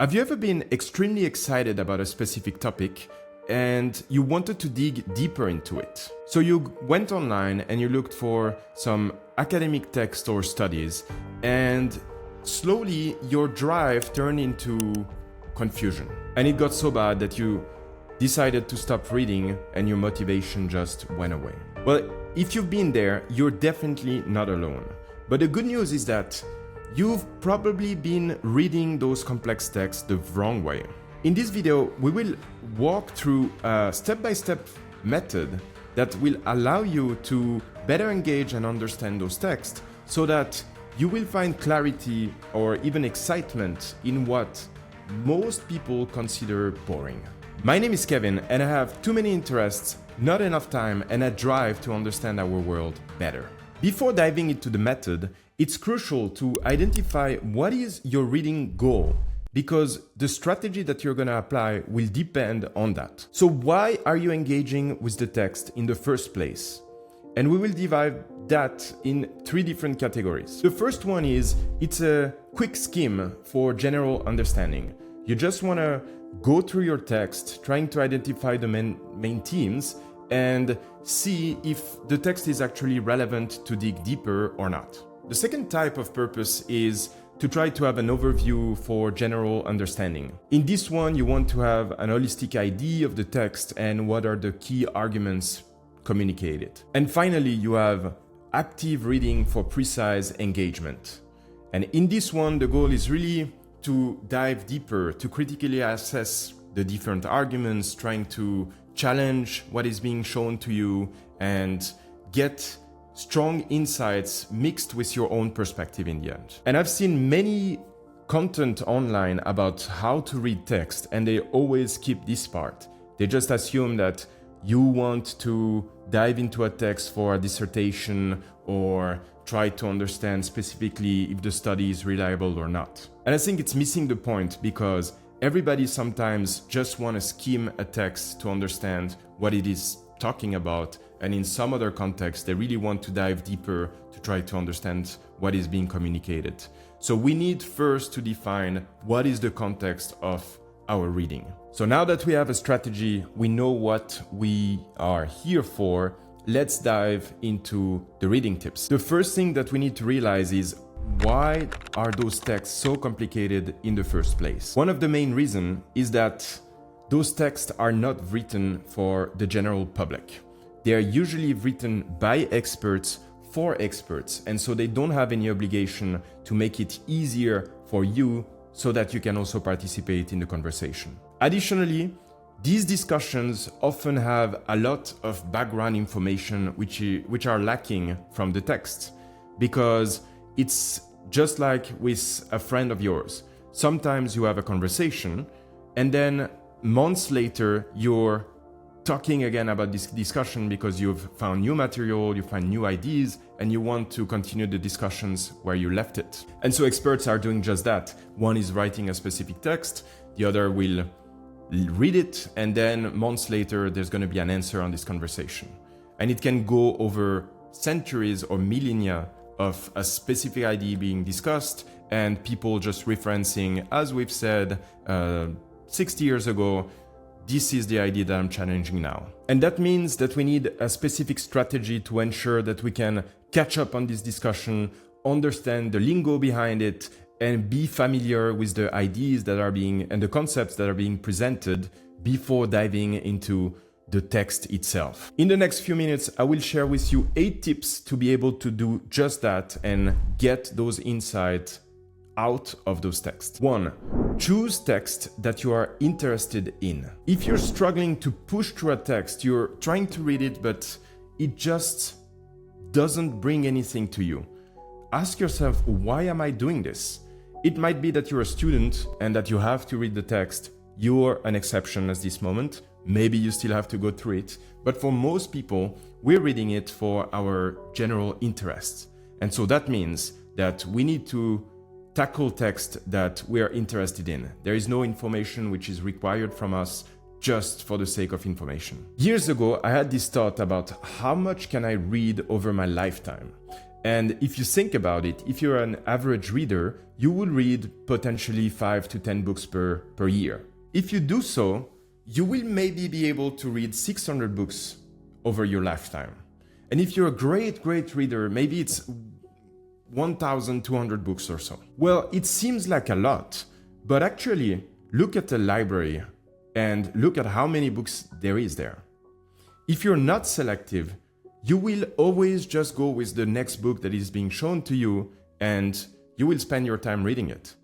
Have you ever been extremely excited about a specific topic and you wanted to dig deeper into it? So you went online and you looked for some academic text or studies, and slowly your drive turned into confusion. And it got so bad that you decided to stop reading and your motivation just went away. Well, if you've been there, you're definitely not alone. But the good news is that you've probably been reading those complex texts the wrong way. In this video, we will walk through a step-by-step method that will allow you to better engage and understand those texts so that you will find clarity or even excitement in what most people consider boring. My name is Kevin, and I have too many interests, not enough time, and a drive to understand our world better. Before diving into the method, it's crucial to identify what is your reading goal, because the strategy that you're going to apply will depend on that. So why are you engaging with the text in the first place? And we will divide that in 3 different categories. The first one is, it's a quick skim for general understanding. You just want to go through your text, trying to identify the main themes and see if the text is actually relevant to dig deeper or not. The second type of purpose is to try to have an overview for general understanding. In this one, you want to have an holistic idea of the text and what are the key arguments communicated. And finally, you have active reading for precise engagement. And in this one, the goal is really to dive deeper, to critically assess the different arguments, trying to challenge what is being shown to you and get strong insights mixed with your own perspective in the end. And I've seen many content online about how to read text, and they always skip this part. They just assume that you want to dive into a text for a dissertation or try to understand specifically if the study is reliable or not. And I think it's missing the point, because everybody sometimes just want to skim a text to understand what it is talking about, and in some other context they really want to dive deeper to try to understand what is being communicated. So we need first to define what is the context of our reading. So now that we have a strategy, we know what we are here for, let's dive into the reading tips. The first thing that we need to realize is, why are those texts so complicated in the first place? One of the main reasons is that those texts are not written for the general public. They are usually written by experts for experts, and so they don't have any obligation to make it easier for you so that you can also participate in the conversation. Additionally, these discussions often have a lot of background information which are lacking from the text, because it's just like with a friend of yours. Sometimes you have a conversation and then months later you're talking again about this discussion because you've found new material, you find new ideas, and you want to continue the discussions where you left it. And so experts are doing just that. One is writing a specific text, the other will read it, and then months later there's going to be an answer on this conversation. And it can go over centuries or millennia of a specific idea being discussed and people just referencing, as we've said 60 years ago, this is the idea that I'm challenging now. And that means that we need a specific strategy to ensure that we can catch up on this discussion, understand the lingo behind it, and be familiar with the ideas that are being and the concepts that are being presented before diving into the text itself. In the next few minutes, I will share with you 8 tips to be able to do just that and get those insights out of those texts. 1. Choose text that you are interested in. If you're struggling to push through a text, you're trying to read it, but it just doesn't bring anything to you, ask yourself, why am I doing this? It might be that you're a student and that you have to read the text. You're an exception at this moment. Maybe you still have to go through it. But for most people, we're reading it for our general interests. And so that means that we need to tackle text that we are interested in. There is no information which is required from us just for the sake of information. Years ago, I had this thought about how much can I read over my lifetime? And if you think about it, if you're an average reader, you will read potentially 5 to 10 books per year. If you do so, you will maybe be able to read 600 books over your lifetime. And if you're a great reader, maybe it's 1,200 books or so. Well, it seems like a lot, but actually look at the library and look at how many books there is there. If you're not selective, you will always just go with the next book that is being shown to you and you will spend your time reading it.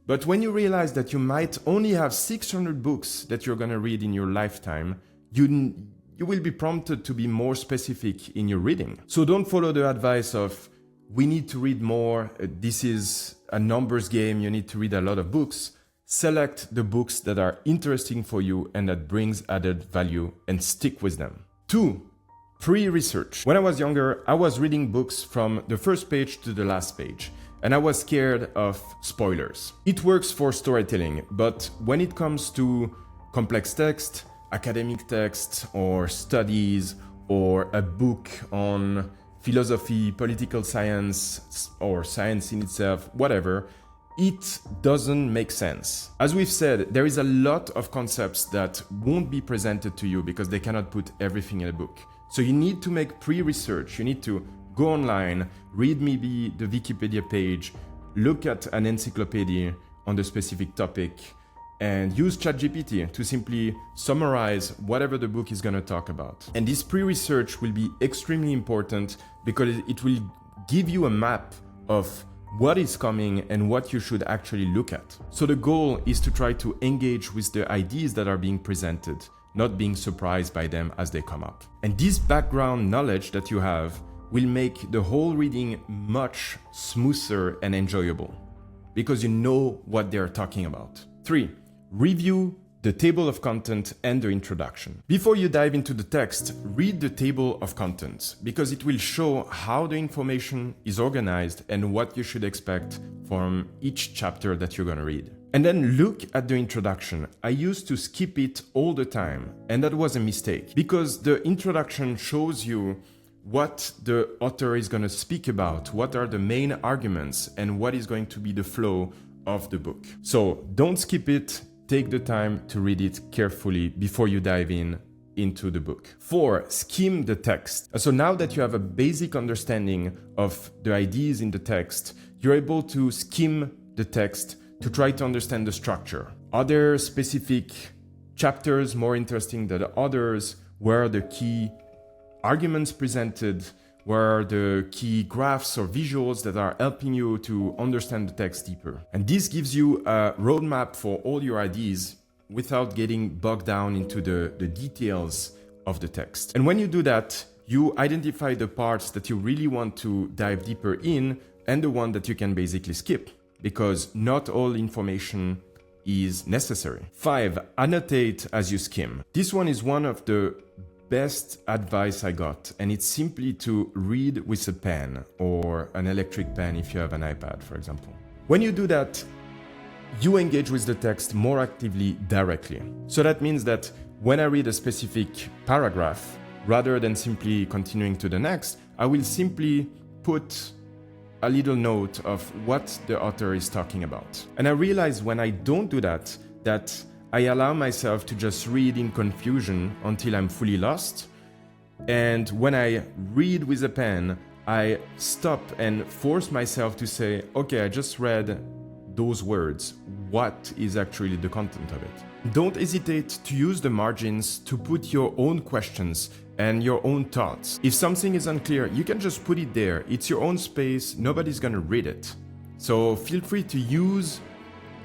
But when you realize that you might only have 600 books that you're going to read in your lifetime, you will be prompted to be more specific in your reading. So don't follow the advice of, we need to read more, this is a numbers game, you need to read a lot of books. Select the books that are interesting for you and that brings added value and stick with them. 2. Pre-research. When I was younger, I was reading books from the first page to the last page, and I was scared of spoilers. It works for storytelling, but when it comes to complex text, academic text, or studies, or a book on philosophy, political science, or science in itself, whatever, it doesn't make sense. As we've said, there is a lot of concepts that won't be presented to you because they cannot put everything in a book. So you need to make pre-research. You need to go online, read maybe the Wikipedia page, look at an encyclopedia on the specific topic, and use ChatGPT to simply summarize whatever the book is going to talk about. And this pre-research will be extremely important because it will give you a map of what is coming and what you should actually look at. So the goal is to try to engage with the ideas that are being presented, not being surprised by them as they come up. And this background knowledge that you have will make the whole reading much smoother and enjoyable because you know what they're talking about. 3. Review the table of content and the introduction. Before you dive into the text, read the table of contents because it will show how the information is organized and what you should expect from each chapter that you're going to read. And then look at the introduction. I used to skip it all the time, and that was a mistake because the introduction shows you what the author is going to speak about, what are the main arguments, and what is going to be the flow of the book. So don't skip it. Take the time to read it carefully before you dive into the book. 4. Skim the text. So now that you have a basic understanding of the ideas in the text, you're able to skim the text to try to understand the structure. Are there specific chapters more interesting than others? Where are the key arguments presented? Where are the key graphs or visuals that are helping you to understand the text deeper? And this gives you a roadmap for all your ideas without getting bogged down into the details of the text. And when you do that, you identify the parts that you really want to dive deeper in and the one that you can basically skip, because not all information is necessary. 5. Annotate as you skim. This one is one of the best advice I got, and it's simply to read with a pen or an electric pen if you have an iPad, for example. When you do that, you engage with the text more actively directly. So that means that when I read a specific paragraph, rather than simply continuing to the next, I will simply put a little note of what the author is talking about. And I realize when I don't do that, that I allow myself to just read in confusion until I'm fully lost. And when I read with a pen, I stop and force myself to say, okay, I just read those words. What is actually the content of it? Don't hesitate to use the margins to put your own questions and your own thoughts. If something is unclear, you can just put it there. It's your own space. Nobody's gonna read it. So feel free to use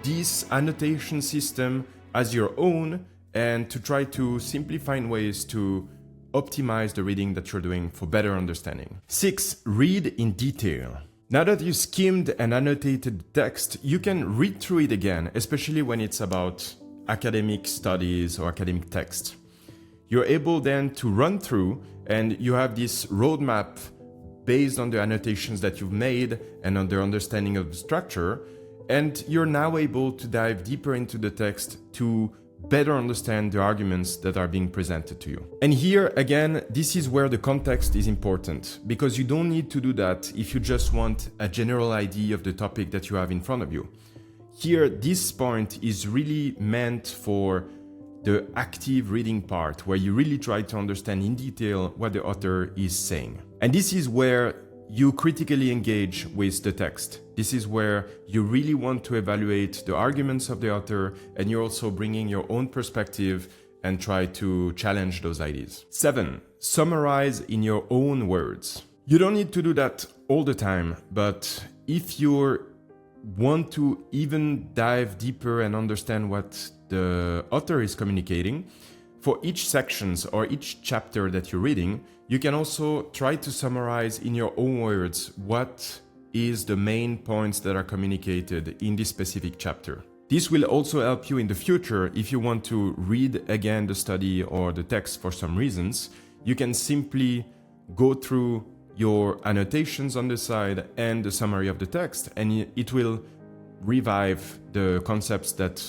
this annotation system as your own and to try to simply find ways to optimize the reading that you're doing for better understanding. 6. Read in detail. Now that you skimmed and annotated the text, you can read through it again, especially when it's about academic studies or academic text. You're able then to run through and you have this roadmap based on the annotations that you've made and on the understanding of the structure. And you're now able to dive deeper into the text to better understand the arguments that are being presented to you. And here, again, this is where the context is important, because you don't need to do that if you just want a general idea of the topic that you have in front of you. Here, this point is really meant for the active reading part, where you really try to understand in detail what the author is saying. And this is where you critically engage with the text. This is where you really want to evaluate the arguments of the author, and you're also bringing your own perspective and try to challenge those ideas. 7, summarize in your own words. You don't need to do that all the time, but if you want to even dive deeper and understand what the author is communicating, for each sections or each chapter that you're reading, you can also try to summarize in your own words what is the main points that are communicated in this specific chapter. This will also help you in the future if you want to read again the study or the text for some reasons. You can simply go through your annotations on the side and the summary of the text, and it will revive the concepts that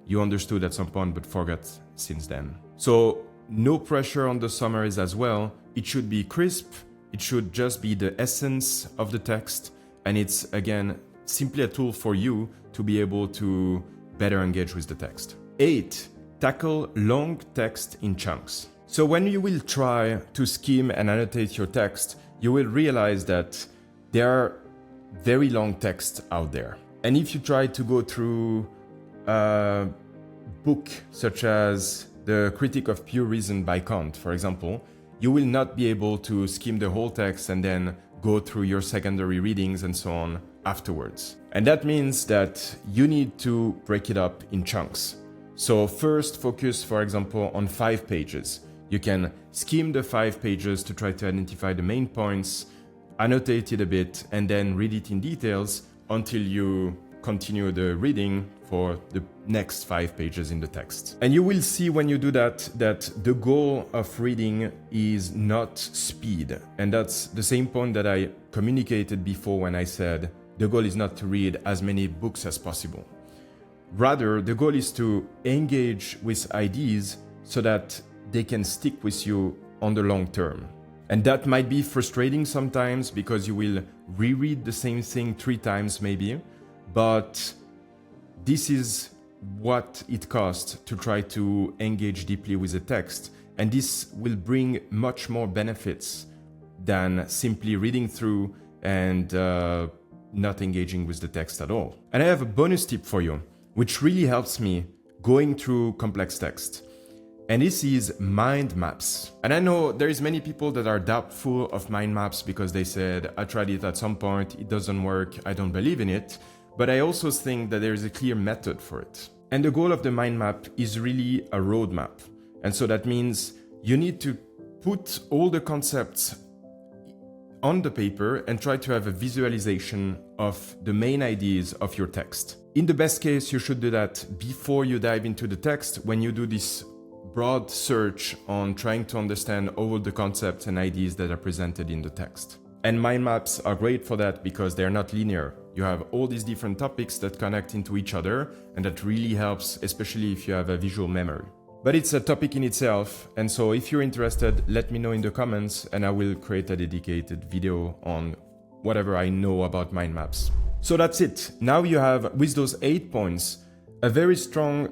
you understood at some point but forgot since then. So no pressure on the summaries as well. It should be crisp, it should just be the essence of the text, and it's again simply a tool for you to be able to better engage with the text. 8, tackle long text in chunks. So when you will try to skim and annotate your text, you will realize that there are very long texts out there. And if you try to go through a book such as The Critique of Pure Reason by Kant, for example, you will not be able to skim the whole text and then go through your secondary readings and so on afterwards. And that means that you need to break it up in chunks. So first focus, for example, on 5 pages. You can skim the 5 pages to try to identify the main points, annotate it a bit, and then read it in details until you continue the reading for the next 5 pages in the text. And you will see when you do that, that the goal of reading is not speed. And that's the same point that I communicated before when I said the goal is not to read as many books as possible. Rather, the goal is to engage with ideas so that they can stick with you on the long term. And that might be frustrating sometimes because you will reread the same thing 3 times maybe, but this is what it costs to try to engage deeply with the text. And this will bring much more benefits than simply reading through and not engaging with the text at all. And I have a bonus tip for you, which really helps me going through complex text. And this is mind maps. And I know there is many people that are doubtful of mind maps because they said, I tried it at some point, it doesn't work, I don't believe in it. But I also think that there is a clear method for it. And the goal of the mind map is really a roadmap. And so that means you need to put all the concepts on the paper and try to have a visualization of the main ideas of your text. In the best case, you should do that before you dive into the text, when you do this broad search on trying to understand all the concepts and ideas that are presented in the text. And mind maps are great for that because they're not linear. You have all these different topics that connect into each other, and that really helps, especially if you have a visual memory. But it's a topic in itself, and so if you're interested, let me know in the comments and I will create a dedicated video on whatever I know about mind maps. So that's it. Now you have, with those 8 points, a very strong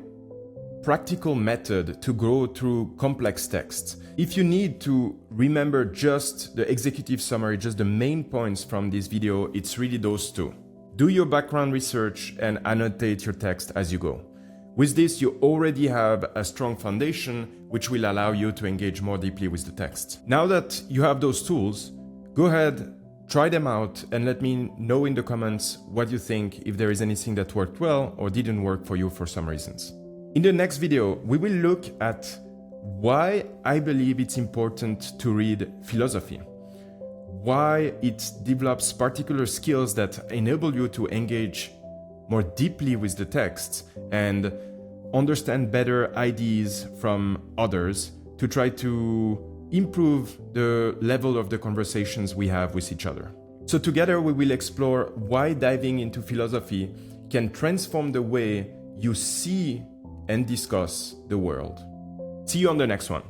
practical method to go through complex texts. If you need to remember just the executive summary, just the main points from this video, it's really those 2. Do your background research and annotate your text as you go. With this, you already have a strong foundation, which will allow you to engage more deeply with the text. Now that you have those tools, go ahead, try them out, and let me know in the comments what you think, if there is anything that worked well or didn't work for you for some reasons. In the next video, we will look at why I believe it's important to read philosophy, why it develops particular skills that enable you to engage more deeply with the text and understand better ideas from others to try to improve the level of the conversations we have with each other. So together we will explore why diving into philosophy can transform the way you see and discuss the world. See you on the next one.